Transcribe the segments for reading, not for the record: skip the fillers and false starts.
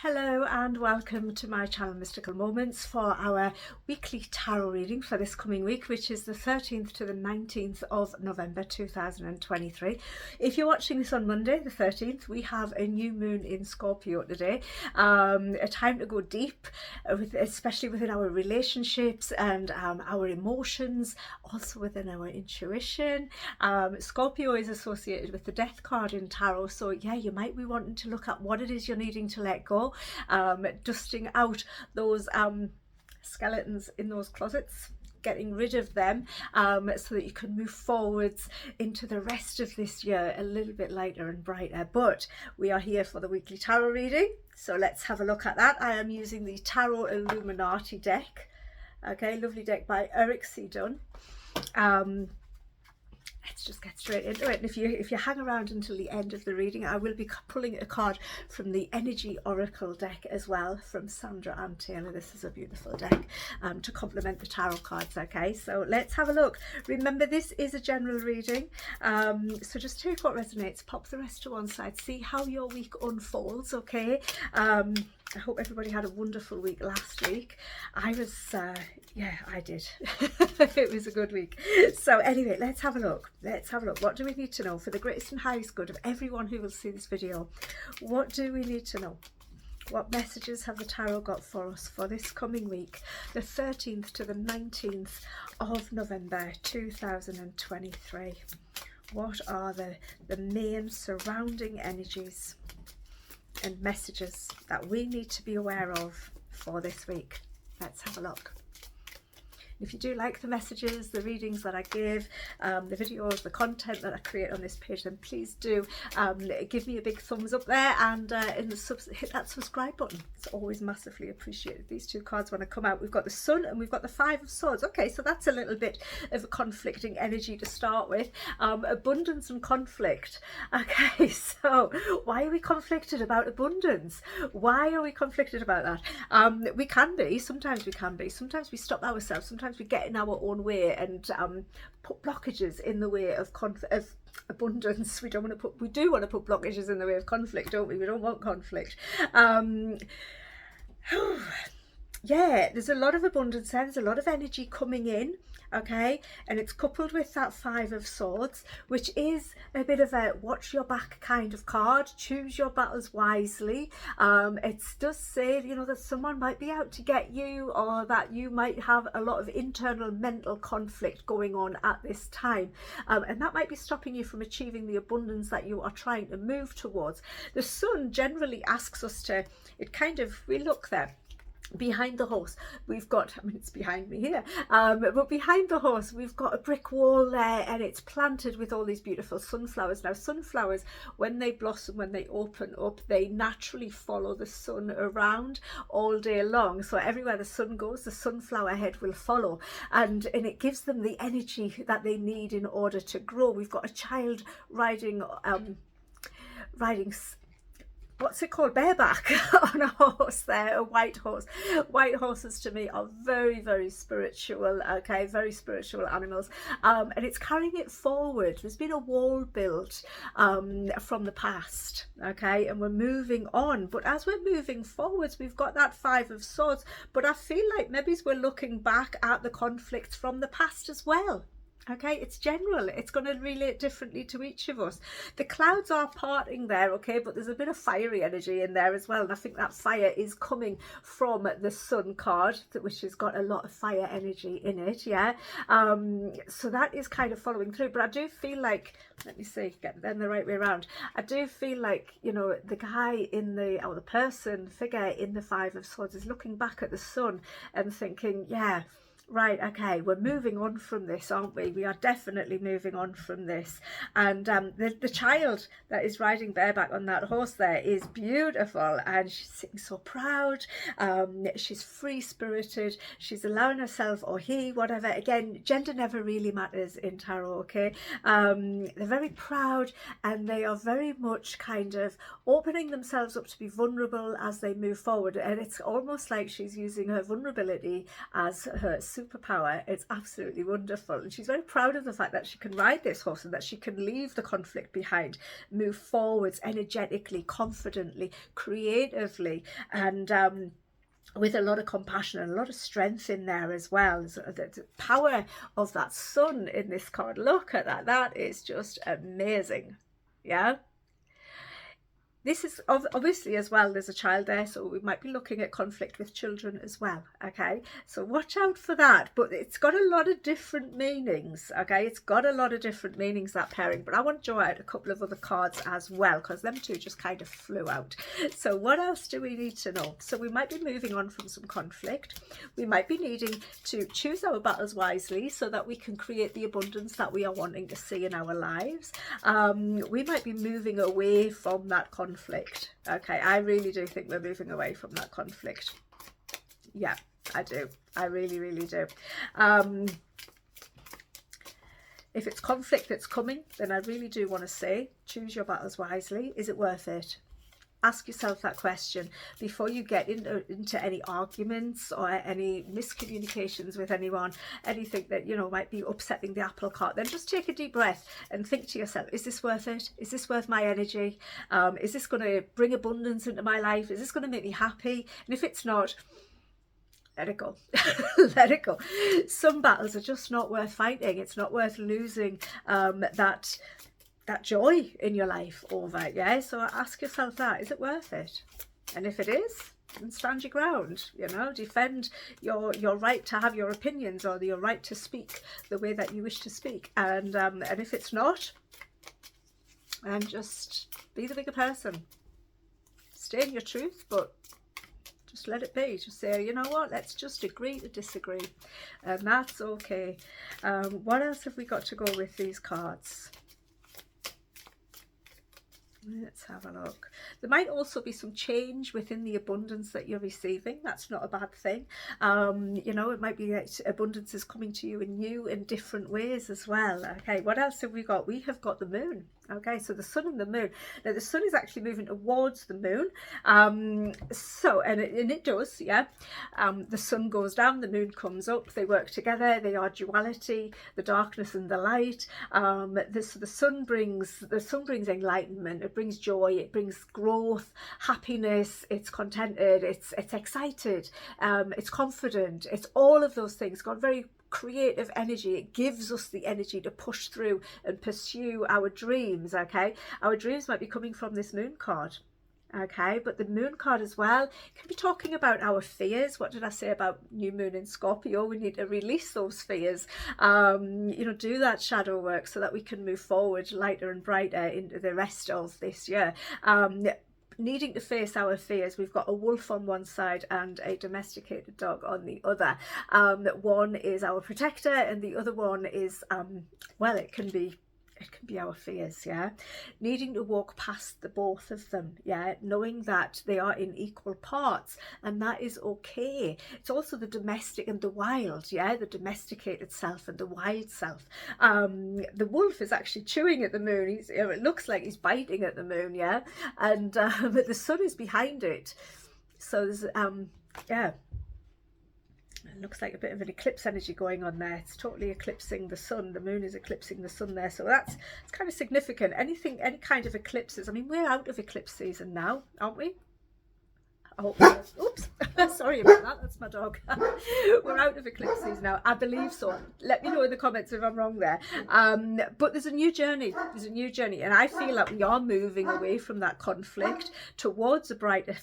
Hello and welcome to my channel Mystical Moments for our weekly tarot reading for this coming week, which is the 13th to the 19th of November 2023. If you're watching this on Monday the 13th, we have a new moon in Scorpio today, a time to go deep, especially within our relationships and our emotions, also within our intuition. Scorpio is associated with the death card in tarot, so yeah, you might be wanting to look at what it is you're needing to let go. Dusting out those skeletons in those closets, getting rid of them, so that you can move forwards into the rest of this year a little bit lighter and brighter. But we are here for the weekly tarot reading, so let's have a look at that. I am using the Tarot Illuminati deck. Okay, lovely deck by Eric C. Dunn. Let's just get straight into it. And if you hang around until the end of the reading, I will be pulling a card from the Energy Oracle deck as well, from Sandra Ann Taylor. This is a beautiful deck to complement the tarot cards. Okay, so let's have a look. Remember, this is a general reading, so just take what resonates, pop the rest to one side, see how your week unfolds. Okay, I hope everybody had a wonderful week last week. I was, yeah, I did. It was a good week. So anyway, let's have a look. Let's have a look. What do we need to know for the greatest and highest good of everyone who will see this video? What do we need to know? What messages have the tarot got for us for this coming week, the 13th to the 19th of November 2023? What are the main surrounding energies and messages that we need to be aware of for this week? Let's have a look. If you do like the messages, the readings that I give, the videos, the content that I create on this page, then please do give me a big thumbs up there, and hit that subscribe button. It's always massively appreciated. These two cards want to come out. We've got the Sun and we've got the Five of Swords. Okay, so that's a little bit of a conflicting energy to start with. Abundance and conflict. Okay, so why are we conflicted about abundance? Why are we conflicted about that? We can be. Sometimes we can be. Sometimes we stop ourselves. Sometimes we get in our own way and put blockages in the way of abundance. We do want to put blockages in the way of conflict, don't we? We don't want conflict. Yeah, there's a lot of abundance there. There's a lot of energy coming in, okay, and it's coupled with that Five of Swords, which is a bit of a watch your back kind of card. Choose your battles wisely. It does say, you know, that someone might be out to get you, or that you might have a lot of internal mental conflict going on at this time, and that might be stopping you from achieving the abundance that you are trying to move towards. The Sun generally asks us to, we look there. Behind the horse we've got, I mean, it's behind me here, but behind the horse we've got a brick wall there, and it's planted with all these beautiful sunflowers. Now, sunflowers, when they blossom, when they open up, they naturally follow the sun around all day long. So everywhere the sun goes, the sunflower head will follow, and it gives them the energy that they need in order to grow. We've got a child riding what's it called, bareback on a horse there, a white horse. White horses to me are very, very spiritual, okay, very spiritual animals, and it's carrying it forward. There's been a wall built from the past, okay, and we're moving on, but as we're moving forwards, we've got that Five of Swords, but I feel like maybe we're looking back at the conflicts from the past as well. Okay, it's general. It's going to relate differently to each of us. The clouds are parting there, okay, but there's a bit of fiery energy in there as well, and I think that fire is coming from the Sun card, which has got a lot of fire energy in it. Yeah, so that is kind of following through. But I do feel like, let me see, get them the right way around. I do feel like, you know, the guy in the, or the person, figure in the Five of Swords is looking back at the Sun and thinking, yeah, right, okay, we're moving on from this, aren't we? We are definitely moving on from this. And the child that is riding bareback on that horse there is beautiful, and she's sitting so proud. She's free-spirited. She's allowing herself, or he, whatever. Again, gender never really matters in tarot, okay? They're very proud, and they are very much kind of opening themselves up to be vulnerable as they move forward. And it's almost like she's using her vulnerability as her superpower. It's absolutely wonderful, and she's very proud of the fact that she can ride this horse and that she can leave the conflict behind, move forwards energetically, confidently, creatively, and with a lot of compassion and a lot of strength in there as well. So the power of that sun in this card, look at that, that is just amazing. Yeah, this is obviously as well, there's a child there, so we might be looking at conflict with children as well. Okay, so watch out for that, but it's got a lot of different meanings. Okay, it's got a lot of different meanings, that pairing, but I want to draw out a couple of other cards as well, because them two just kind of flew out. So what else do we need to know? So we might be moving on from some conflict. We might be needing to choose our battles wisely so that we can create the abundance that we are wanting to see in our lives. We might be moving away from that conflict. Okay, I really do think we're moving away from that conflict. Yeah, I do. I really, really do. If it's conflict that's coming, then I really do want to say, choose your battles wisely. Is it worth it? Ask yourself that question before you get into any arguments or any miscommunications with anyone, anything that, you know, might be upsetting the apple cart. Then just take a deep breath and think to yourself, is this worth it? Is this worth my energy? Is this going to bring abundance into my life? Is this going to make me happy? And if it's not, let it go. Let it go. Some battles are just not worth fighting. It's not worth losing that joy in your life over. Yeah, so ask yourself that, is it worth it? And if it is, then stand your ground, you know, defend your right to have your opinions or your right to speak the way that you wish to speak. And if it's not, then just be the bigger person, stay in your truth, but just let it be. Just say, you know what, let's just agree to disagree, and that's okay. What else have we got to go with these cards? Let's have a look. There might also be some change within the abundance that you're receiving. That's not a bad thing. You know, it might be that abundance is coming to you in new and different ways as well. Okay, what else have we got? We have got the moon. Okay, so the sun and the moon. Now the sun is actually moving towards the moon. And it does, yeah. The sun goes down, the moon comes up. They work together. They are duality, the darkness and the light. The sun brings enlightenment. It brings joy. It brings growth, happiness. It's contented. It's excited. It's confident. It's all of those things. Got very creative energy. It gives us the energy to push through and pursue our dreams. Okay, our dreams might be coming from this moon card. Okay, but the moon card as well can be talking about our fears. What did I say about new moon in Scorpio? We need to release those fears, you know, do that shadow work so that we can move forward lighter and brighter into the rest of this year. Needing to face our fears. We've got a wolf on one side and a domesticated dog on the other. One is our protector and the other one is, well, it can be our fears. Yeah, needing to walk past the both of them. Yeah, knowing that they are in equal parts, and that is okay. It's also the domestic and the wild. Yeah, the domesticated self and the wild self. The wolf is actually chewing at the moon. It looks like he's biting at the moon. Yeah, and but the sun is behind it. So there's yeah, it looks like a bit of an eclipse energy going on there. It's totally eclipsing the sun. The moon is eclipsing the sun there, so it's kind of significant. Any kind of eclipses, I mean, we're out of eclipse season now, aren't we? Oh, oops, sorry about that, that's my dog. We're out of eclipse season now, I believe so. Let me know in the comments if I'm wrong there. But there's a new journey, and I feel like we are moving away from that conflict towards a brighter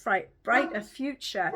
future,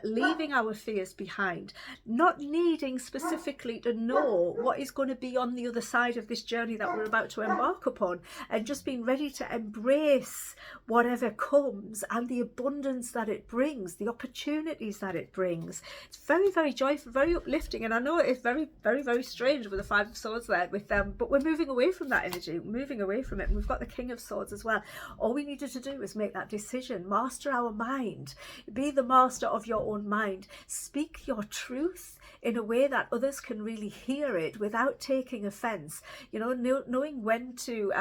leaving our fears behind, not needing specifically to know what is going to be on the other side of this journey that we're about to embark upon, and just being ready to embrace whatever comes and the abundance that it brings, the opportunities that it brings. It's very, very joyful, very uplifting, and I know it's very, very, very strange with the Five of Swords there with them, but we're moving away from that energy, moving away from it, and we've got the King of Swords as well. All we needed to do is make that decision, master our mind, be the master of your own mind, speak your truth in a way that others can really hear it without taking offense, you know, knowing when to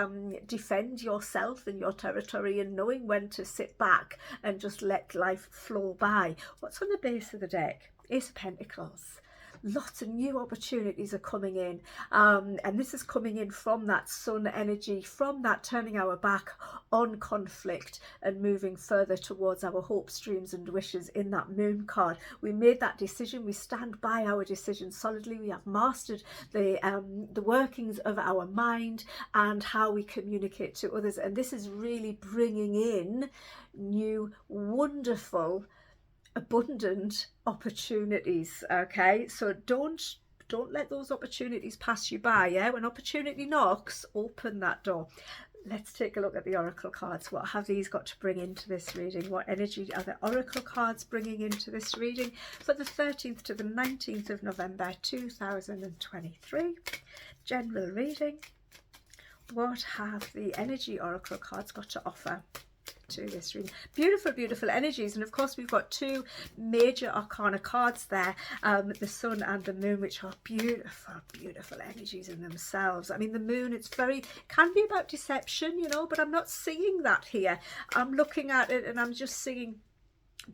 defend yourself and your territory, and knowing when to sit back and just let life flow by. What's on the base of the deck? Ace of Pentacles. lots of new opportunities are coming in, and this is coming in from that sun energy, from that turning our back on conflict and moving further towards our hopes, dreams and wishes. In that moon card, we made that decision, we stand by our decision solidly, we have mastered the workings of our mind and how we communicate to others, and this is really bringing in new, wonderful, abundant opportunities. Okay, so don't let those opportunities pass you by. Yeah, when opportunity knocks, open that door. Let's take a look at the oracle cards. What have these got to bring into this reading? What energy are the oracle cards bringing into this reading for the 13th to the 19th of November 2023? General reading. What have the energy oracle cards got to offer to this reading? Beautiful, beautiful energies. And of course we've got two major arcana cards there, the sun and the moon, which are beautiful, beautiful energies in themselves. I mean, the moon, it's very, can be about deception, you know, but I'm not seeing that here. I'm looking at it and I'm just seeing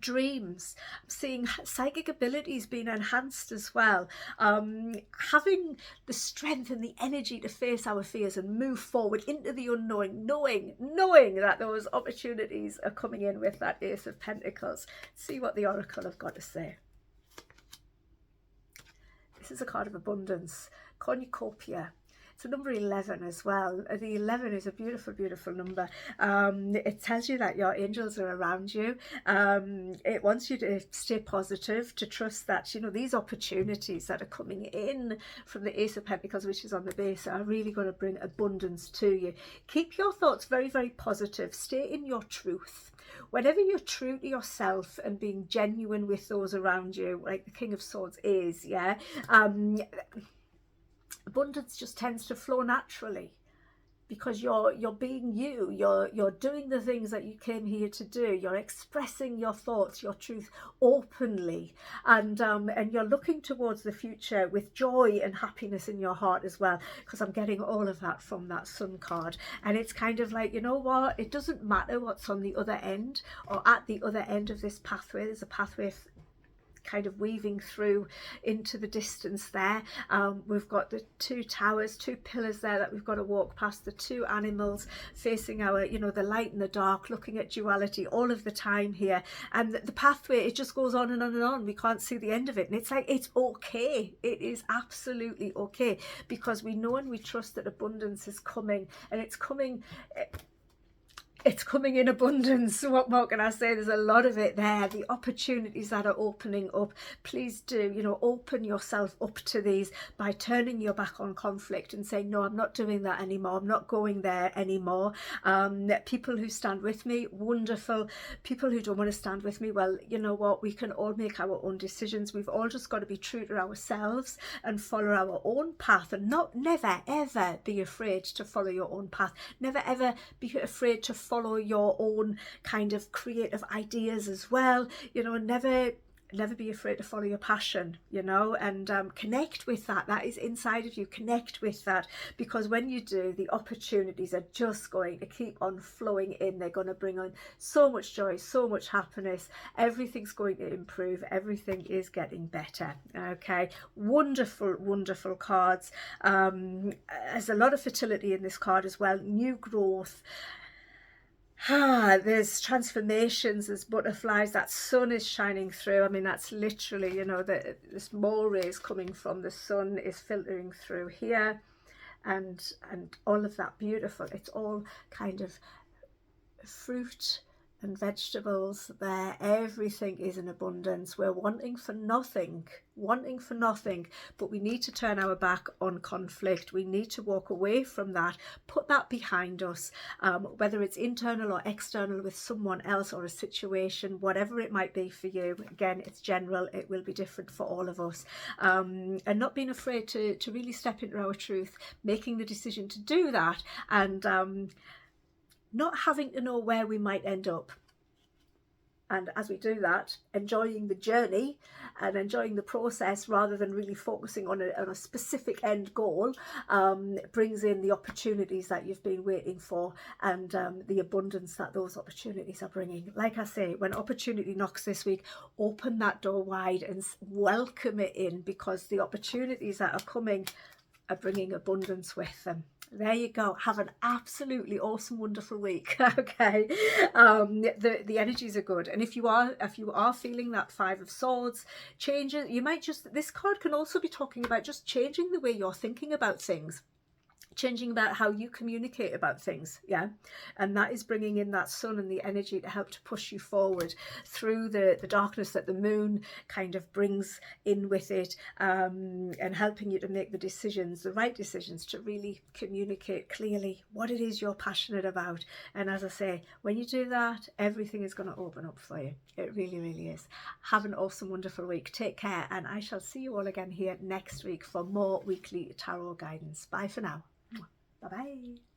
dreams. I'm seeing psychic abilities being enhanced as well, having the strength and the energy to face our fears and move forward into the unknown, knowing that those opportunities are coming in with that Ace of Pentacles. See what the oracle have got to say. This is a card of abundance, cornucopia. It's a number 11 as well. The 11 is a beautiful, beautiful number. It tells you that your angels are around you. It wants you to stay positive, to trust that, you know, these opportunities that are coming in from the Ace of Pentacles, which is on the base, are really going to bring abundance to you. Keep your thoughts very, very positive. Stay in your truth. Whenever you're true to yourself and being genuine with those around you, like the King of Swords is, yeah, abundance just tends to flow naturally because you're being you, you're doing the things that you came here to do, you're expressing your thoughts, your truth openly, and you're looking towards the future with joy and happiness in your heart as well, because I'm getting all of that from that sun card. And it's kind of like, you know what, it doesn't matter what's on the other end or at the other end of this pathway. There's a pathway kind of weaving through into the distance there. We've got the two towers, two pillars there that we've got to walk past, the two animals facing our, you know, the light and the dark, looking at duality all of the time here. And the pathway, it just goes on and on and on. We can't see the end of it. And it's like, it's okay. It is absolutely okay, because we know and we trust that abundance is coming, and it's coming. It's coming in abundance. What more can I say? There's a lot of it there. The opportunities that are opening up, please do, you know, open yourself up to these by turning your back on conflict and saying, no, I'm not doing that anymore. I'm not going there anymore. People who stand with me, wonderful. People who don't want to stand with me, well, you know what? We can all make our own decisions. We've all just got to be true to ourselves and follow our own path, and never, ever be afraid to follow your own path. Never, ever be afraid to follow your own kind of creative ideas as well. You know, never be afraid to follow your passion, you know, and connect with that is inside of you. Connect with that, because when you do, the opportunities are just going to keep on flowing in. They're going to bring on so much joy, so much happiness. Everything's going to improve. Everything is getting better. Okay, wonderful, wonderful cards. There's a lot of fertility in this card as well. New growth. There's transformations, there's butterflies, that sun is shining through. I mean, that's literally, you know, this more rays coming from the sun is filtering through here, and all of that beautiful, it's all kind of fruit and vegetables there. Everything is in abundance. We're wanting for nothing, but we need to turn our back on conflict. We need to walk away from that, put that behind us, whether it's internal or external with someone else or a situation, whatever it might be for you. Again, it's general, it will be different for all of us, and not being afraid to really step into our truth, making the decision to do that, and not having to know where we might end up. And as we do that, enjoying the journey and enjoying the process rather than really focusing on a specific end goal, brings in the opportunities that you've been waiting for, and the abundance that those opportunities are bringing. Like I say, when opportunity knocks this week, open that door wide and welcome it in, because the opportunities that are coming are bringing abundance with them. There you go. Have an absolutely awesome, wonderful week. Okay. The energies are good, and if you are feeling that Five of Swords changes, you might just, this card can also be talking about just changing the way you're thinking about things, changing about how you communicate about things. Yeah, and that is bringing in that sun and the energy to help to push you forward through the darkness that the moon kind of brings in with it, and helping you to make the decisions, the right decisions, to really communicate clearly what it is you're passionate about. And as I say, when you do that, everything is going to open up for you. It really, really is. Have an awesome, wonderful week. Take care, and I shall see you all again here next week for more weekly tarot guidance. Bye for now. Bye-bye.